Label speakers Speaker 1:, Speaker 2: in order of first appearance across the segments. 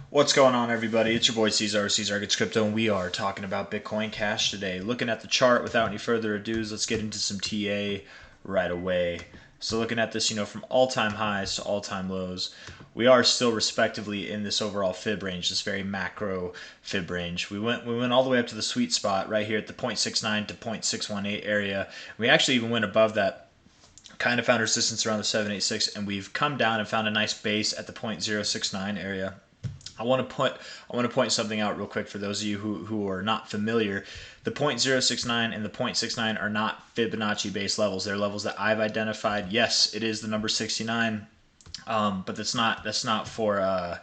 Speaker 1: What's going on, everybody? It's your boy Cesar Gets Crypto, and we are talking about Bitcoin Cash today. Looking at the chart, without any further ado, let's get into some TA right away. So looking at this, from all-time highs to all-time lows, we are still respectively in this overall fib range, this very macro fib range. We went all the way up to the sweet spot right here at the 0.69 to 0.618 area. We actually even went above that, kind of found resistance around the 786, and we've come down and found a nice base at the 0.069 area. I want to point something out real quick for those of you who are not familiar. The 0.069 and the 0.69 are not Fibonacci based levels. They're levels that I've identified. Yes, it is the number 69, but that's not for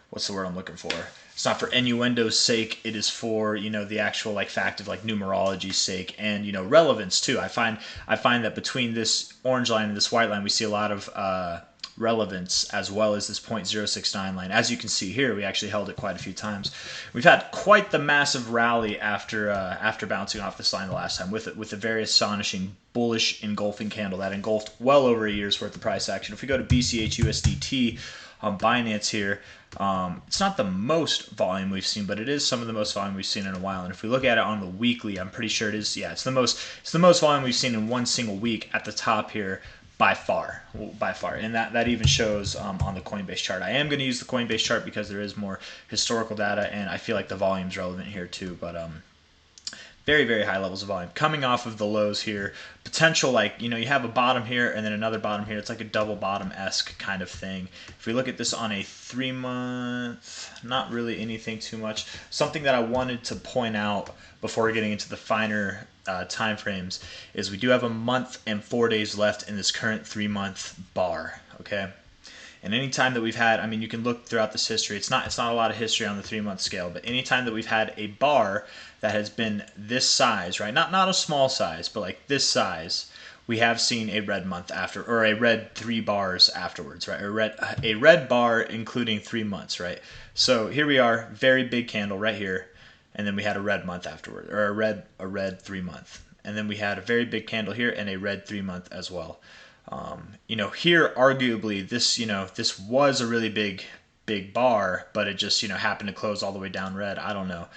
Speaker 1: what's the word I'm looking for? It's not for innuendo's sake. It is for the actual fact of numerology's sake and relevance too. I find that between this orange line and this white line, we see a lot of relevance, as well as this 0.069 line. As you can see here, we actually held it quite a few times. We've had quite the massive rally after bouncing off this line the last time, with a very astonishing bullish engulfing candle that engulfed well over a year's worth of price action. If we go to BCH USDT on Binance here, it's not the most volume we've seen, but it is some of the most volume we've seen in a while. And if we look at it on the weekly, I'm pretty sure it is. Yeah, it's the most volume we've seen in one single week at the top here. By far, and that even shows on the Coinbase chart. I am going to use the Coinbase chart because there is more historical data, and I feel like the volume's relevant here too. But very, very high levels of volume coming off of the lows here. Potential, you have a bottom here and then another bottom here. It's like a double bottom-esque kind of thing. If we look at this on a 3-month, not really anything too much. Something that I wanted to point out before getting into the finer time frames is we do have a month and 4 days left in this current 3-month bar. Okay. And any time that we've had, you can look throughout this history. It's not a lot of history on the 3-month scale, but any time that we've had a bar that has been this size, right? Not a small size, but like this size, we have seen a red month after, or a red 3 bars afterwards, right? Or a red bar including 3 months, right? So here we are, very big candle right here, and then we had a red month afterward, or a red 3 month, and then we had a very big candle here and a red 3 month as well. Here arguably this was a really big bar, but it just happened to close all the way down red. I don't know.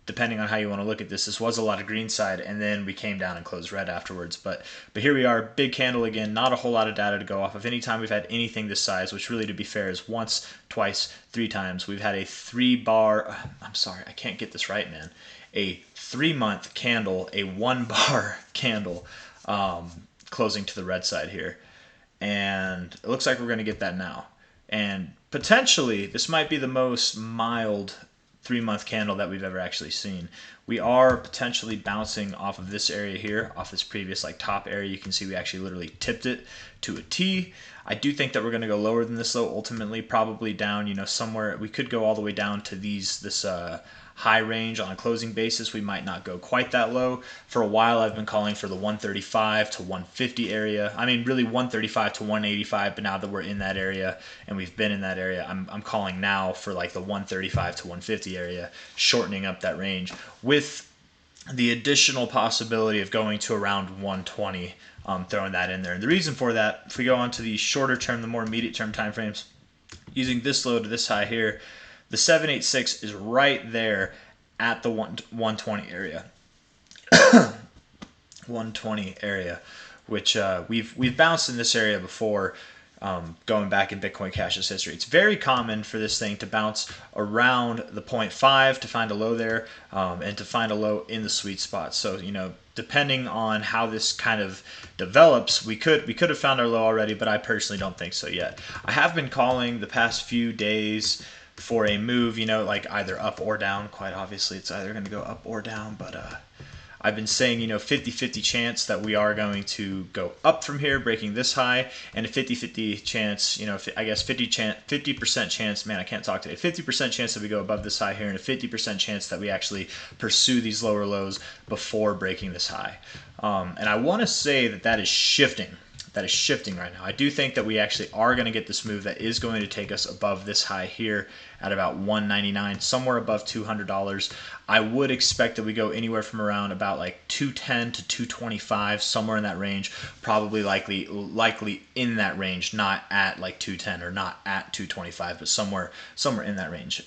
Speaker 1: Depending on how you want to look at this was a lot of green side, and then we came down and closed red afterwards. But here we are, big candle again. Not a whole lot of data to go off of. Anytime we've had anything this size, which really, to be fair, is once, twice, 3 times, we've had a 3 bar. I'm sorry, I can't get this right, man. A 3-month candle, a 1 bar candle, closing to the red side here. And it looks like we're going to get that now. And potentially, this might be the most mild 3-month candle that we've ever actually seen. We are potentially bouncing off of this area here, off this previous top area. You can see we actually literally tipped it to a T. I do think that we're going to go lower than this though, ultimately, probably down, somewhere. We could go all the way down to this high range on a closing basis. We might not go quite that low. For a while, I've been calling for the 135 to 150 area. Really 135 to 185, but now that we're in that area and we've been in that area, I'm calling now for the 135 to 150 area, shortening up that range with the additional possibility of going to around 120, throwing that in there. And the reason for that, if we go on to the shorter term, the more immediate term time frames, using this low to this high here, the 786 is right there at the 120 area. 120 area, which we've bounced in this area before, going back in Bitcoin Cash's history. It's very common for this thing to bounce around the 0.5 to find a low there, and to find a low in the sweet spot. So depending on how this kind of develops, we could have found our low already, but I personally don't think so yet. I have been calling the past few days for a move, either up or down. Quite obviously, it's either going to go up or down, but I've been saying, 50-50 chance that we are going to go up from here, breaking this high, and a 50-50 chance, I guess 50% chance, man, I can't talk today, 50% chance that we go above this high here, and a 50% chance that we actually pursue these lower lows before breaking this high. And I want to say that is shifting. that is shifting right now. I do think that we actually are going to get this move that is going to take us above this high here at about $199, somewhere above $200. I would expect that we go anywhere from around about like 210 to 225, somewhere in that range, probably likely in that range, not at like 210 or not at 225, but somewhere in that range.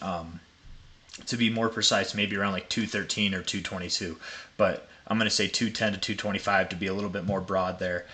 Speaker 1: To be more precise, maybe around like 213 or 222, but I'm going to say 210 to 225 to be a little bit more broad there.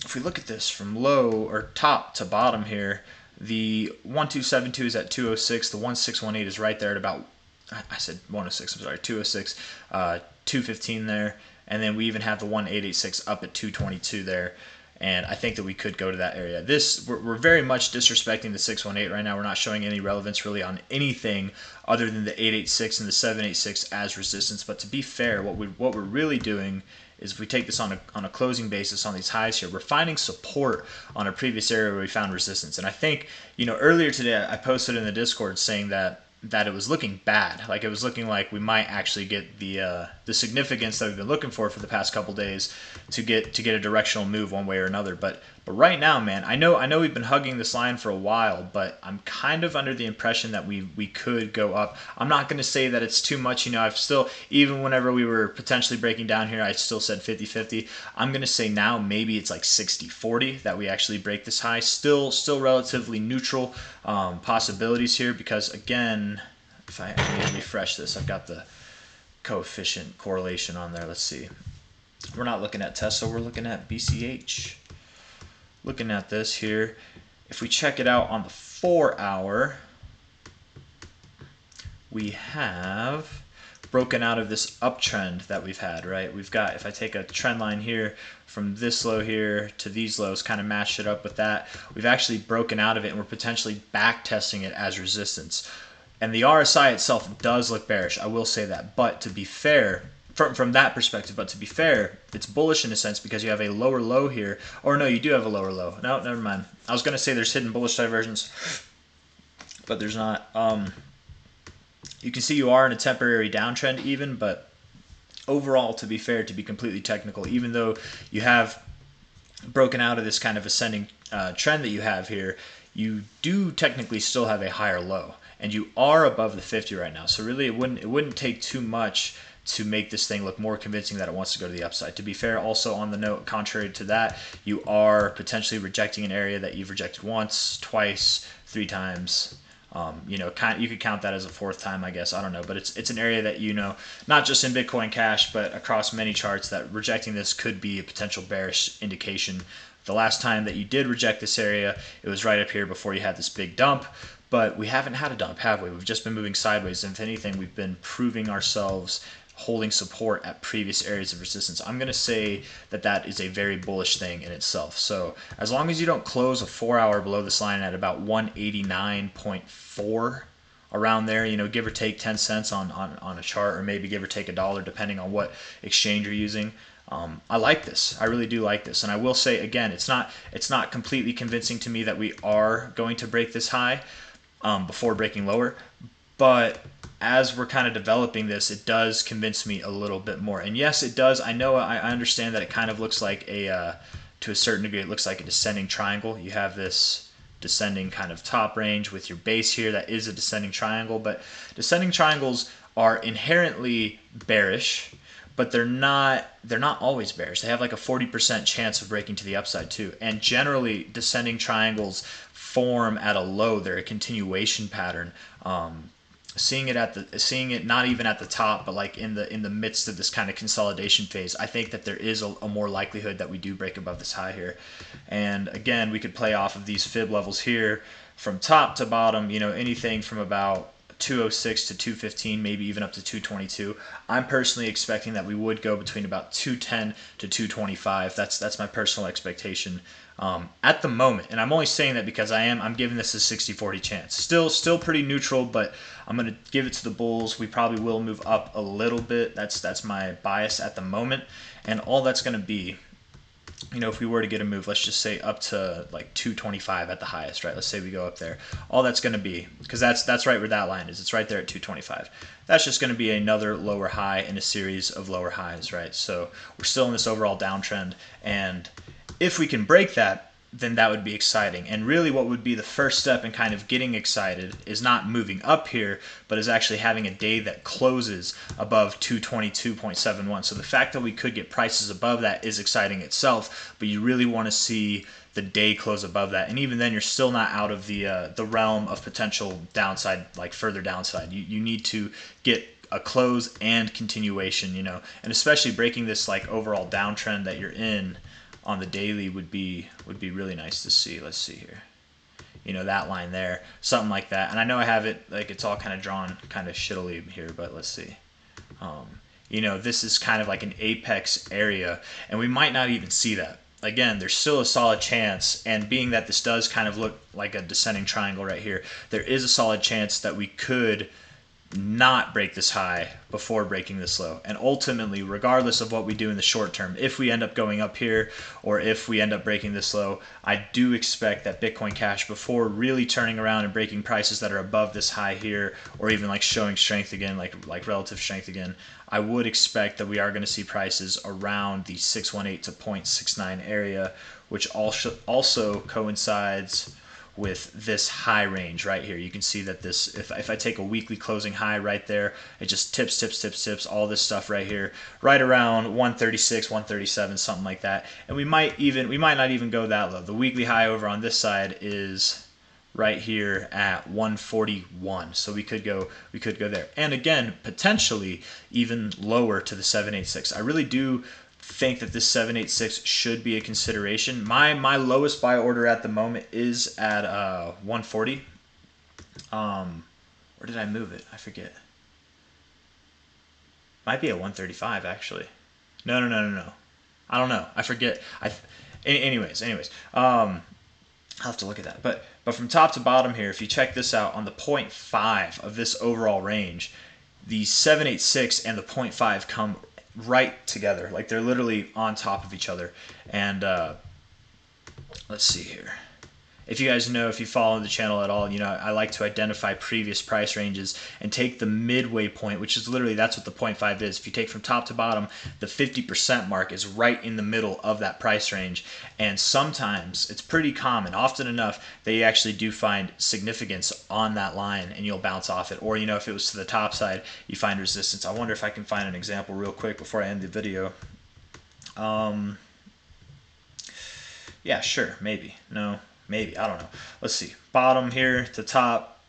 Speaker 1: If we look at this from low or top to bottom here, the 1272 is at 206, the 1618 is right there at about, I said 106, I'm sorry, 206, 215 there, and then we even have the 1886 up at 222 there. And I think that we could go to that area. We're very much disrespecting the 618 right now. We're not showing any relevance really on anything other than the 886 and the 786 as resistance. But to be fair, what we're really doing is if we take this on a closing basis on these highs here, we're finding support on a previous area where we found resistance. And I think, earlier today I posted in the Discord saying that it was looking bad. Like it was looking like we might actually get the significance that we've been looking for the past couple days to get a directional move one way or another. But right now, man, I know we've been hugging this line for a while, but I'm kind of under the impression that we could go up. I'm not going to say that it's too much. I've still, even whenever we were potentially breaking down here, I still said 50-50. I'm going to say now maybe it's like 60-40 that we actually break this high. Still relatively neutral possibilities here because, again, if I need to refresh this, I've got the coefficient correlation on there. Let's see. We're not looking at Tesla, we're looking at BCH. Looking at this here, if we check it out on the 4-hour, we have broken out of this uptrend that we've had, right? We've got, if I take a trend line here from this low here to these lows, kind of matched it up with that, we've actually broken out of it and we're potentially back testing it as resistance. And the RSI itself does look bearish, I will say that, but to be fair, from that perspective, but to be fair, it's bullish in a sense because you have a lower low here. Or no, you do have a lower low. No, never mind. I was going to say there's hidden bullish divergence, but there's not. You can see you are in a temporary downtrend even, but overall, to be fair, to be completely technical, even though you have broken out of this kind of ascending trend that you have here, you do technically still have a higher low, and you are above the 50 right now. So really, it wouldn't take too much to make this thing look more convincing that it wants to go to the upside. To be fair, also on the note, contrary to that, you are potentially rejecting an area that you've rejected once, twice, 3 times. You could count that as a 4th time, I guess. I don't know, but it's an area that not just in Bitcoin Cash, but across many charts, that rejecting this could be a potential bearish indication. The last time that you did reject this area, it was right up here before you had this big dump. But we haven't had a dump, have we? We've just been moving sideways. And if anything, we've been proving ourselves holding support at previous areas of resistance. I'm going to say that is a very bullish thing in itself. So as long as you don't close a 4-hour below this line at about 189.4, around there, give or take 10 cents on a chart, or maybe give or take $1 depending on what exchange you're using. I like this. I really do like this. And I will say again, it's not completely convincing to me that we are going to break this high before breaking lower, but as we're kind of developing this, it does convince me a little bit more. And yes, it does. I understand that it kind of looks like to a certain degree, it looks like a descending triangle. You have this descending kind of top range with your base here that is a descending triangle, but descending triangles are inherently bearish, but they're not always bearish. They have like a 40% chance of breaking to the upside too. And generally, descending triangles form at a low. They're a continuation pattern. Seeing it not even at the top, but like in the midst of this kind of consolidation phase, I think that there is a more likelihood that we do break above this high here. And again, we could play off of these fib levels here from top to bottom, anything from about 206 to 215, maybe even up to 222. I'm personally expecting that we would go between about 210 to 225. That's my personal expectation at the moment. And I'm only saying that because I'm giving this a 60-40 chance. Still pretty neutral, but I'm going to give it to the bulls. We probably will move up a little bit. That's my bias at the moment. And all that's going to be, if we were to get a move, let's just say up to like 225 at the highest, right? Let's say we go up there. All that's going to be, because that's right where that line is. It's right there at 225. That's just going to be another lower high in a series of lower highs, right? So we're still in this overall downtrend, and If we can break that, then that would be exciting. And really what would be the first step in kind of getting excited is not moving up here, but is actually having a day that closes above 222.71. So the fact that we could get prices above that is exciting itself, but you really want to see the day close above that. And even then, you're still not out of the realm of potential downside, like further downside. You need to get a close and continuation, and especially breaking this like overall downtrend that you're in on the daily would be really nice to see. Let's see here. That line there, something like that. And I know I have it like it's all kind of drawn kind of shittily here, but let's see. This is kind of like an apex area, and we might not even see that. Again, there's still a solid chance, and being that this does kind of look like a descending triangle right here, there is a solid chance that we could not break this high before breaking this low. And ultimately, regardless of what we do in the short term, if we end up going up here or if we end up breaking this low, I do expect that Bitcoin Cash, before really turning around and breaking prices that are above this high here, or even like showing strength again, like relative strength again, I would expect that we are going to see prices around the 618 to 0.69 area, which also coincides with this high range right here. You can see that this, if I take a weekly closing high right there, it just tips, all this stuff right here, right around 136, 137, something like that. And we might not even go that low. The weekly high over on this side is right here at 141. So we could go there. And again, potentially even lower to the 786. I really do think that this 786 should be a consideration. My lowest buy order at the moment is at 140. Where did I move it? I forget. Might be at 135 actually. No. I don't know. I forget. Anyways. I'll have to look at that. But from top to bottom here, if you check this out on the 0.5 of this overall range, the 786 and the 0.5 come right together, like they're literally on top of each other. And let's see here. If you guys know, if you follow the channel at all, I like to identify previous price ranges and take the midway point, which is literally, that's what the 0.5 is. If you take from top to bottom, the 50% mark is right in the middle of that price range. And sometimes, it's pretty common, often enough, they actually do find significance on that line and you'll bounce off it. Or, if it was to the top side, you find resistance. I wonder if I can find an example real quick before I end the video. Yeah, sure, maybe. No. Maybe, I don't know. Let's see. Bottom here to top.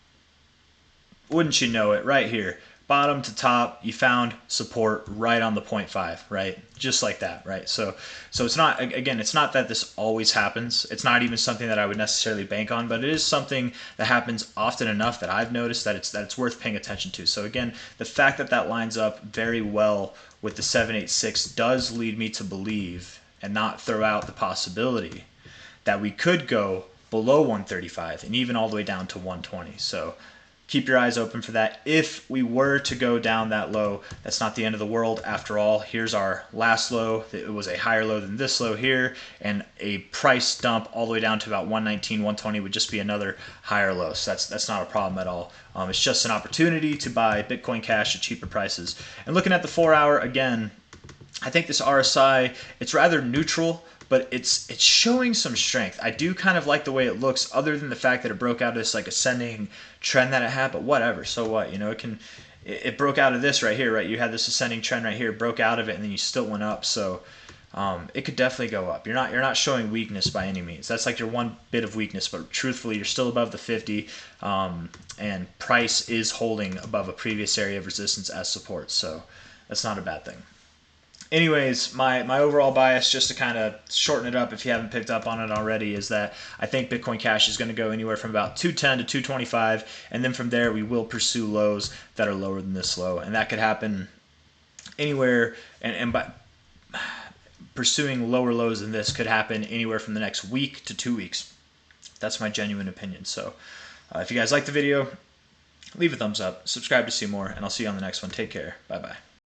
Speaker 1: Wouldn't you know it? Right here. Bottom to top, you found support right on the 0.5, right? Just like that, right? So it's not, again, it's not that this always happens. It's not even something that I would necessarily bank on, but it is something that happens often enough that I've noticed that it's worth paying attention to. So again, the fact that that lines up very well with the 786 does lead me to believe and not throw out the possibility that we could go below 135 and even all the way down to 120. So keep your eyes open for that. If we were to go down that low, that's not the end of the world. After all, here's our last low. It was a higher low than this low here, and a price dump all the way down to about 119, 120 would just be another higher low. So that's not a problem at all. It's just an opportunity to buy Bitcoin Cash at cheaper prices. And looking at the 4 hour, again, I think this RSI, it's rather neutral, but it's showing some strength. I do kind of like the way it looks, other than the fact that it broke out of this like ascending trend that it had, but whatever, so what, it broke out of this right here, right? You had this ascending trend right here, broke out of it, and then you still went up, so it could definitely go up. You're not showing weakness by any means. That's like your one bit of weakness, but truthfully, you're still above the 50, and price is holding above a previous area of resistance as support, so that's not a bad thing. Anyways, my overall bias, just to kind of shorten it up if you haven't picked up on it already, is that I think Bitcoin Cash is going to go anywhere from about 210 to 225, and then from there we will pursue lows that are lower than this low, and that could happen anywhere, and by pursuing lower lows than this could happen anywhere from the next week to 2 weeks. That's my genuine opinion. So if you guys like the video, leave a thumbs up, subscribe to see more, and I'll see you on the next one. Take care. Bye-bye.